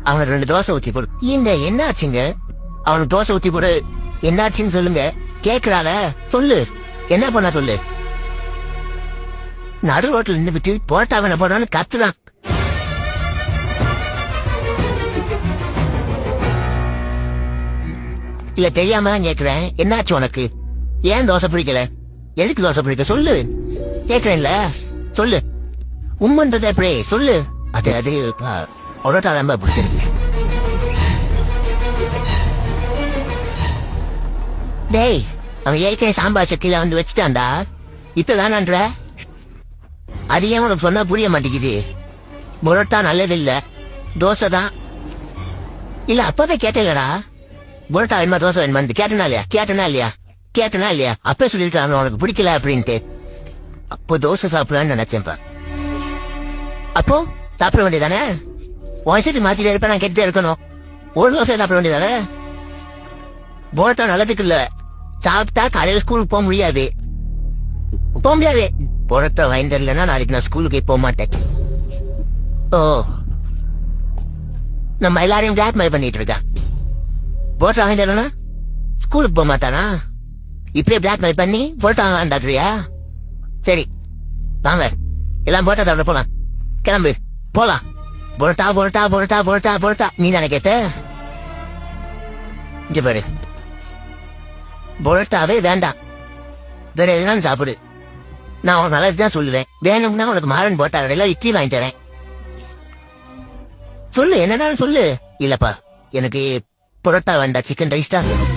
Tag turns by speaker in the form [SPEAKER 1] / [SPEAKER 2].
[SPEAKER 1] அவனுக்கு 2 தோசை ஊத்தி போடு. இந்த என்ன ஆச்சுங்க? அவனுக்கு தோசை ஊத்தி போடு. என்னாச்சுன்னு சொல்லுங்க. கேக்குறால சொல்லு. என்ன பண்ணா சொல்லு. நடு ரோட்ல நின்று விட்டு போட்டாவன போடான்னு கத்துறான். இல்ல தெரியாம தான் கேக்குறேன். என்னாச்சு உனக்கு? ஏன் தோசை பிடிக்கல? எதுக்கு தோசை பிடிக்க சொல்லு. கேக்குறேன்ல சொல்லு. உம்மன்றது எப்படி சொல்லு. அது ஒரோட்டா ரொம்ப பிடிச்சிருக்கு. டேய், அவன் ஏற்கனவே சாம்பார் சட்டியில வந்து வச்சுட்டான்டா. இப்பதானன்ற அது ஏன் உனக்கு சொன்னா புரிய மாட்டேங்குது. பரோட்டா நல்லது இல்ல, தோசை தான். இல்ல அப்பதான் கேட்டேலடா. பரோட்டா வேணுமா தோசை வேணுமா கேட்டனா இல்லையா அப்ப சொல்லிட்டு உனக்கு பிடிக்கல அப்படின்ட்டு. அப்போ தோசை சாப்பிடலான்னு நினைச்சேன்ப்பா. அப்போ சாப்பிட வேண்டியதானே? வயசுக்கு மாத்திட்டு இருப்ப நான் கேட்டுட்டே இருக்கணும். ஒரு தோசை சாப்பிட வேண்டியதானே? பரோட்டா நல்லதுக்கு இல்ல. சாப்பிட்டா காலையில ஸ்கூலுக்கு போக முடியாது. பரோட்டா வாங்கி தரலன்னா நாளைக்கு நான் ஸ்கூலுக்கு போக மாட்டேன். ஓ, நம்ம எல்லாரையும் பிளாக்மெயில் பண்ணிட்டு இருக்கான். பரோட்டா வாங்கி தரலன்னா ஸ்கூலுக்கு போக மாட்டானா? இப்படியே பிளாக்மெயில் பண்ணி பரோட்டா வாண்டாக்குறியா? சரி வாங்க, எல்லாம் பரோட்டா சாப்பிட போலாம். கிளம்பு போலாம். பரோட்டா பரோட்டா பரோட்டா பரோட்டா பரோட்டா நீ தானே கேட்ட? இங்க பாரு, பரோட்டாவே வேண்டாம், வேற எதுனாலும் சாப்பிடு. நான் உனக்கு நல்லதுதான் சொல்லுவேன். வேணும்னா உனக்கு மாறன் பரோட்டா கடையில இட்லி வாங்கி தரேன். சொல்லு, என்னன்னாலும் சொல்லு. இல்லப்பா, எனக்கு பரோட்டா வேண்டாம், சிக்கன் ரைஸ் தான் வேணும்.